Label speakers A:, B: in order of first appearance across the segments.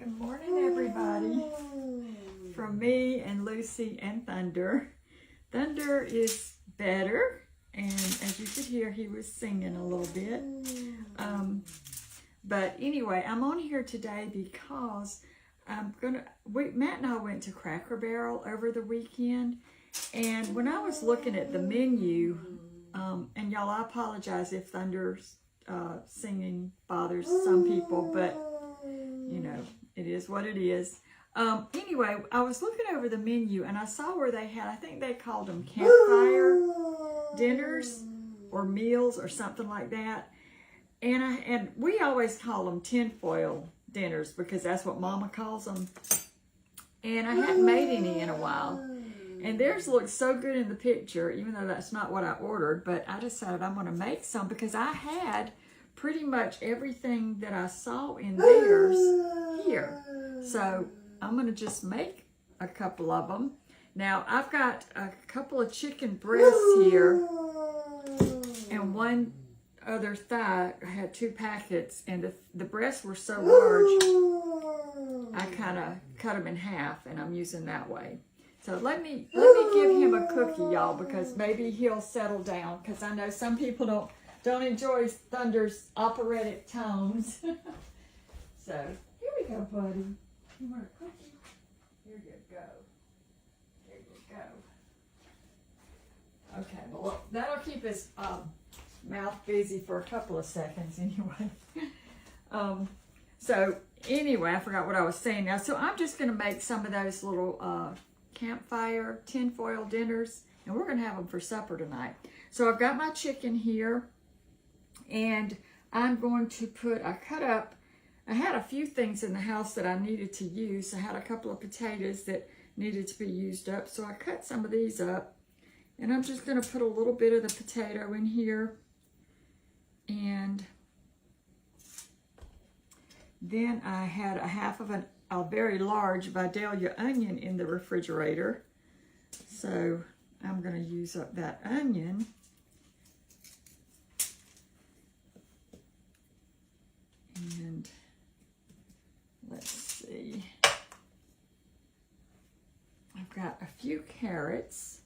A: Good morning, everybody. From me and Lucy and Thunder. Thunder is better, and as you could hear, he was singing a little bit. But anyway, I'm on here today because Matt and I went to Cracker Barrel over the weekend, and when I was looking at the menu, and y'all, I apologize if Thunder's singing bothers some people, but you know, it is what it is. Anyway, I was looking over the menu and I saw where they had, I think they called them campfire dinners or meals or something like that. And we always call them tinfoil dinners because that's what Mama calls them. And I hadn't made any in a while. And theirs looked so good in the picture, even though that's not what I ordered, but I decided I'm going to make some because I had pretty much everything that I saw in theirs here. So I'm going to just make a couple of them. Now I've got a couple of chicken breasts here and one other thigh. I had 2 packets, and the breasts were so large I kind of cut them in half, and I'm using that way. So let me give him a cookie, y'all, because maybe he'll settle down, because I know some people don't enjoy Thunder's operatic tones. So here we go, buddy. You want a cookie? Here you go. There you go. Okay, well, look, that'll keep his mouth busy for a couple of seconds anyway. So anyway, I forgot what I was saying now. So I'm just going to make some of those little campfire tinfoil dinners, and we're going to have them for supper tonight. So I've got my chicken here, and I'm going to I had a few things in the house that I needed to use. I had a couple of potatoes that needed to be used up, so I cut some of these up, and I'm just going to put a little bit of the potato in here, and then I had a half of a very large Vidalia onion in the refrigerator, so I'm going to use up that onion. And let's see, I've got a few carrots.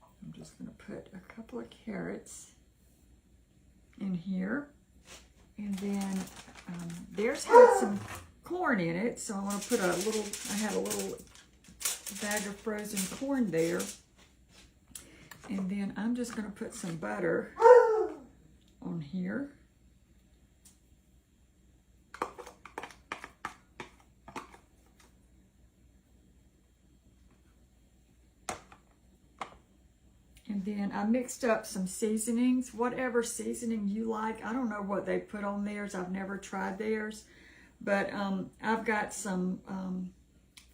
A: I'm just going to put a couple of carrots in here. And then theirs had some corn in it, so I want to put I had a little bag of frozen corn there. And then I'm just going to put some butter on here. And then I mixed up some seasonings, whatever seasoning you like. I don't know what they put on theirs. I've never tried theirs. But I've got some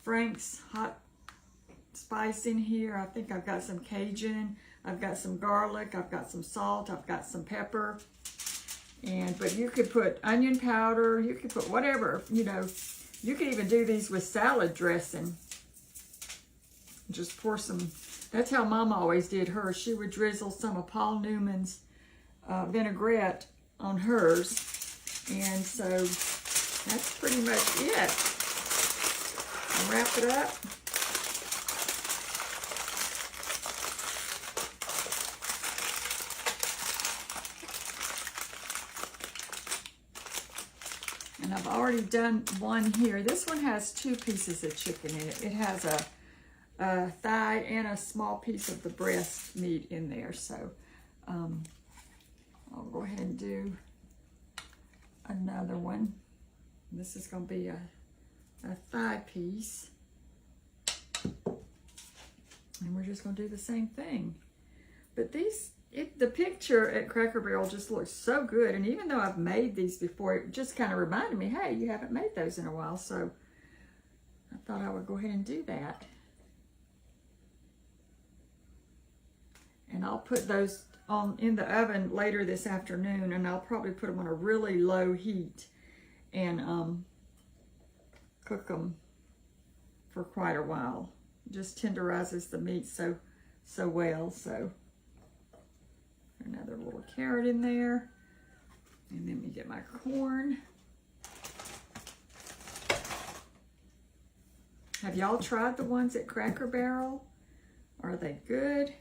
A: Frank's hot spice in here. I think I've got some Cajun. I've got some garlic. I've got some salt. I've got some pepper. But you could put onion powder. You could put whatever, you know. You could even do these with salad dressing. Just pour some. That's how Mama always did hers. She would drizzle some of Paul Newman's vinaigrette on hers. And so that's pretty much it. I'll wrap it up. And I've already done one here. This one has 2 pieces of chicken in it. It has a thigh and a small piece of the breast meat in there. So I'll go ahead and do another one. This is going to be a thigh piece. And we're just going to do the same thing. But the picture at Cracker Barrel just looks so good. And even though I've made these before, it just kind of reminded me, hey, you haven't made those in a while. So I thought I would go ahead and do that. And I'll put those in the oven later this afternoon, and I'll probably put them on a really low heat and cook them for quite a while. Just tenderizes the meat so well. So another little carrot in there, and then we get my corn. Have y'all tried the ones at Cracker Barrel? Are they good?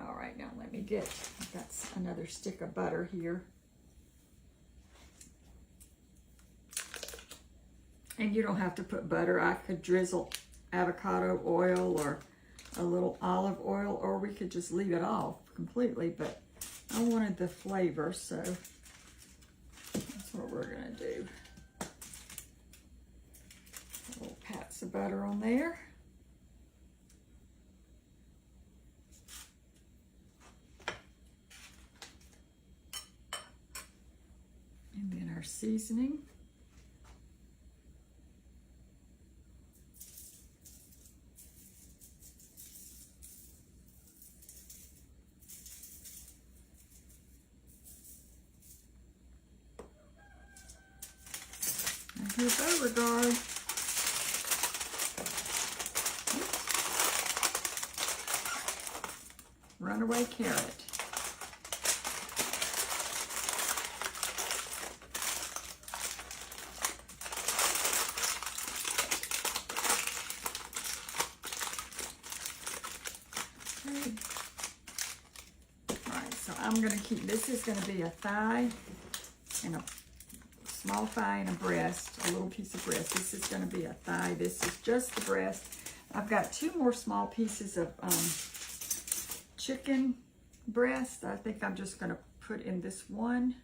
A: All right, now let me get, I've got another stick of butter here. And you don't have to put butter. I could drizzle avocado oil or a little olive oil, or we could just leave it off completely, but I wanted the flavor, so that's what we're gonna do. A little pats of butter on there. And then our seasoning. Your Beauregard. Runaway carrot. Okay. All right, so I'm going to keep, this is going to be a thigh and a small thigh and a breast, a little piece of breast. This is going to be a thigh. This is just the breast. I've got 2 more small pieces of chicken breast. I think I'm just going to put in this one.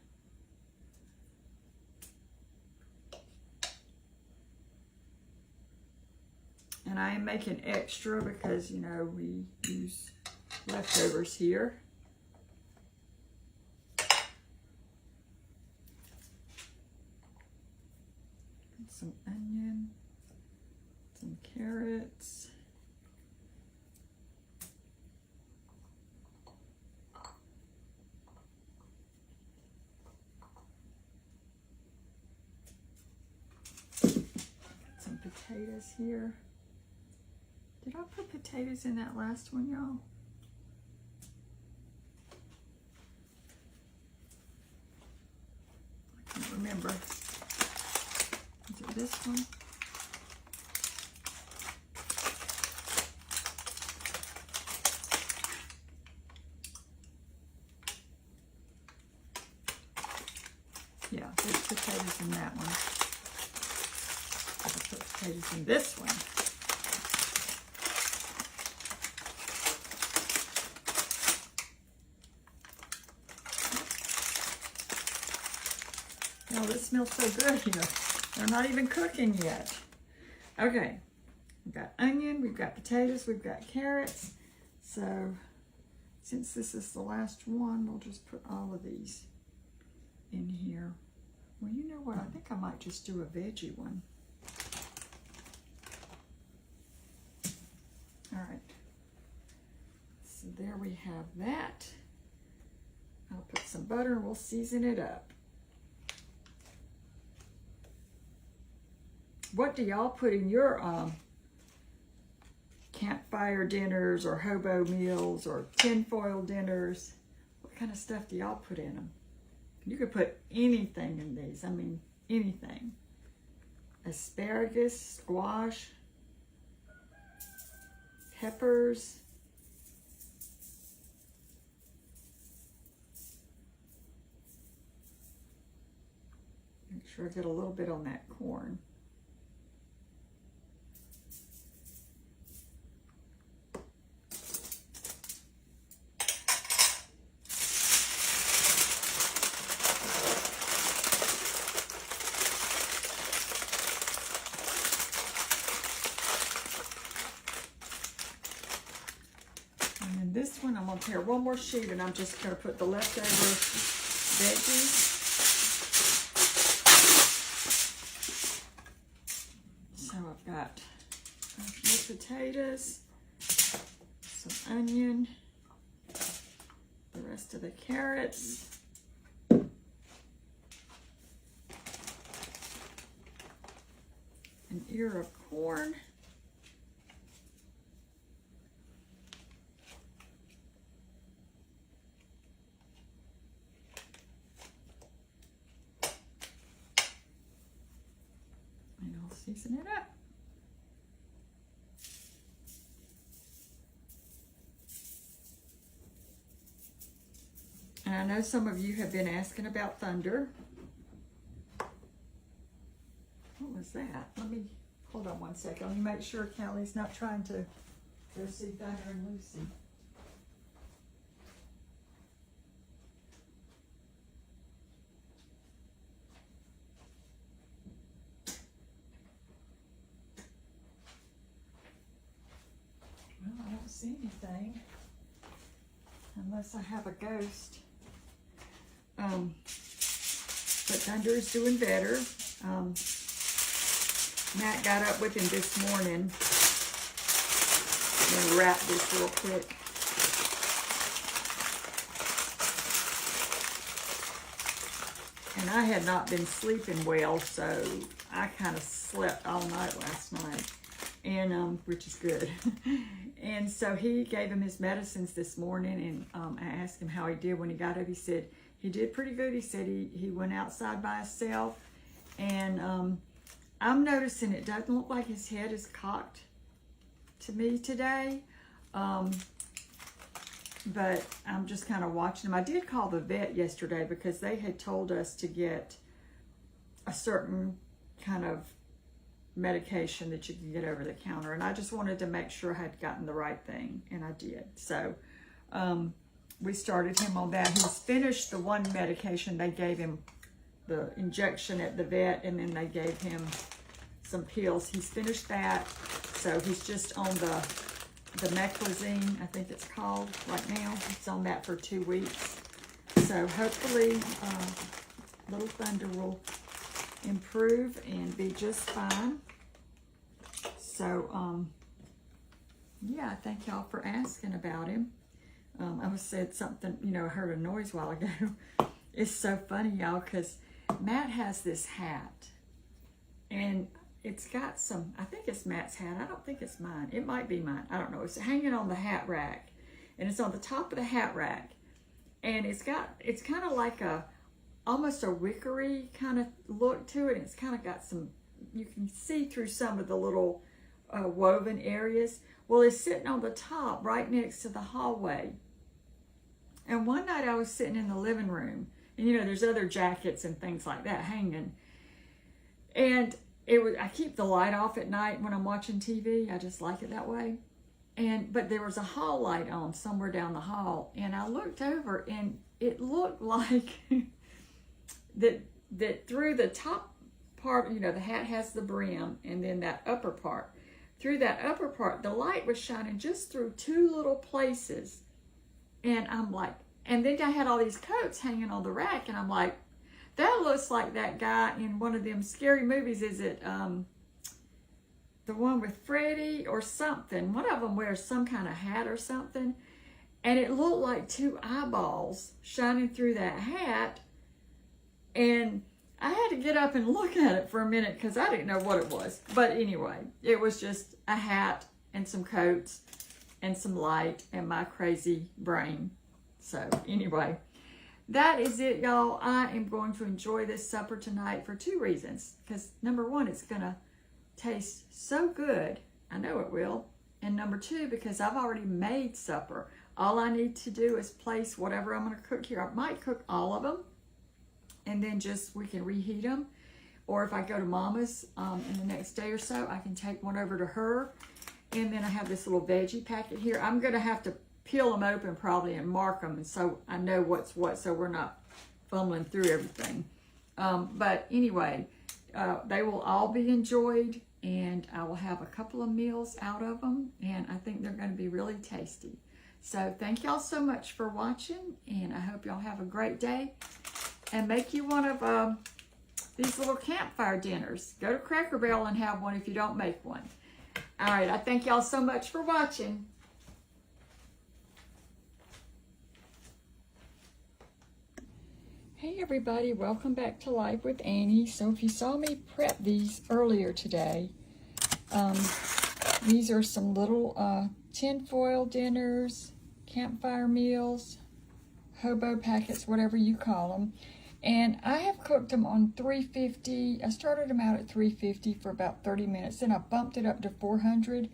A: And I am making extra because, you know, we use leftovers here. Some onion, some carrots, some potatoes here. Did I put potatoes in that last one, y'all? I can't remember. Is it this one? Yeah, there's potatoes in that one. I'll put potatoes in this one. Oh, this smells so good here. They're not even cooking yet. Okay, we've got onion, we've got potatoes, we've got carrots. So since this is the last one, we'll just put all of these in here. Well, you know what? I think I might just do a veggie one. All right. So there we have that. I'll put some butter and we'll season it up. What do y'all put in your campfire dinners or hobo meals or tinfoil dinners? What kind of stuff do y'all put in them? You could put anything in these. I mean, anything. Asparagus, squash, peppers. Make sure I get a little bit on that corn. This one, I'm going to tear one more sheet and I'm just going to put the leftover veggies. So I've got a few potatoes, some onion, the rest of the carrots, an ear of corn, season it up. know some of you have been asking about Thunder. What was that? Let me, hold on one second. Let me make sure Callie's not trying to go see Thunder and Lucy. Well, I don't see anything unless I have a ghost. But Thunder is doing better. Matt got up with him this morning. I'm gonna wrap this real quick. And I had not been sleeping well, so I kind of slept all night last night, and which is good. And so he gave him his medicines this morning, and I asked him how he did when he got up. He said he did pretty good. He said he went outside by himself, and I'm noticing it doesn't look like his head is cocked to me today, but I'm just kind of watching him. I did call the vet yesterday because they had told us to get a certain kind of medication that you can get over the counter, and I just wanted to make sure I had gotten the right thing, and I did. So we started him on that. He's finished the one medication. They gave him the injection at the vet, and then they gave him some pills. He's finished that, so he's just on the meclizine, I think it's called right now. He's on that for 2 weeks. So hopefully little Thunder will improve and be just fine. So yeah, thank y'all for asking about him. I was said something, you know, I heard a noise a while ago. It's so funny, y'all, because Matt has this hat, and it's got some, I think it's Matt's hat. I don't think it's mine. It might be mine. I don't know. It's hanging on the hat rack, and it's on the top of the hat rack, and it's kind of like almost a wickery kind of look to it. It's kind of got some, you can see through some of the little woven areas. Well, it's sitting on the top right next to the hallway. And one night I was sitting in the living room, and you know, there's other jackets and things like that hanging. And I keep the light off at night when I'm watching TV. I just like it that way. But there was a hall light on somewhere down the hall, and I looked over, and it looked like that through the top part, you know, the hat has the brim, and then that upper part. Through that upper part, the light was shining just through two little places. And I'm like, and then I had all these coats hanging on the rack, and I'm like, that looks like that guy in one of them scary movies. Is it the one with Freddy or something? One of them wears some kind of hat or something. And it looked like two eyeballs shining through that hat. And I had to get up and look at it for a minute because I didn't know what it was. But anyway, it was just a hat and some coats and some light and my crazy brain. So anyway, that is it, y'all. I am going to enjoy this supper tonight for two reasons. Because number one, it's going to taste so good. I know it will. And number two, because I've already made supper. All I need to do is place whatever I'm going to cook here. I might cook all of them, and then just we can reheat them. Or if I go to Mama's in the next day or so, I can take one over to her. And then I have this little veggie packet here. I'm going to have to peel them open probably and mark them, and so I know what's what, so we're not fumbling through everything. But anyway, they will all be enjoyed, and I will have a couple of meals out of them, and I think they're going to be really tasty. So thank y'all so much for watching, and I hope y'all have a great day, and make you one of these little campfire dinners. Go to Cracker Barrel and have one if you don't make one. All right, I thank y'all so much for watching. Hey everybody, welcome back to Life with Annie. So if you saw me prep these earlier today, these are some little tinfoil dinners, campfire meals, hobo packets, whatever you call them. And I have cooked them on 350. I started them out at 350 for about 30 minutes. Then I bumped it up to 400.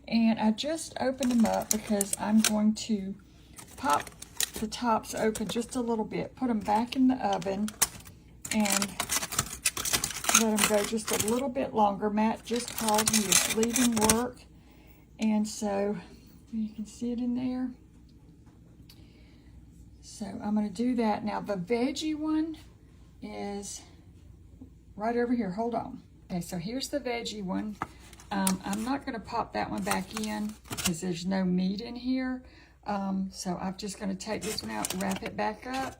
A: And I just opened them up because I'm going to pop the tops open just a little bit. Put them back in the oven and let them go just a little bit longer. Matt just called. He is leaving work. And so you can see it in there. So I'm going to do that. Now the veggie one is right over here. Hold on. Okay, so here's the veggie one. I'm not going to pop that one back in because there's no meat in here. So I'm just going to take this one out, wrap it back up,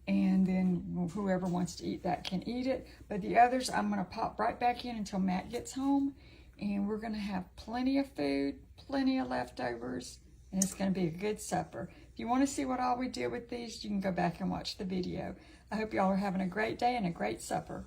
A: and then whoever wants to eat that can eat it. But the others I'm going to pop right back in until Matt gets home. And we're going to have plenty of food, plenty of leftovers, and it's going to be a good supper. If you want to see what all we did with these, you can go back and watch the video. I hope y'all are having a great day and a great supper.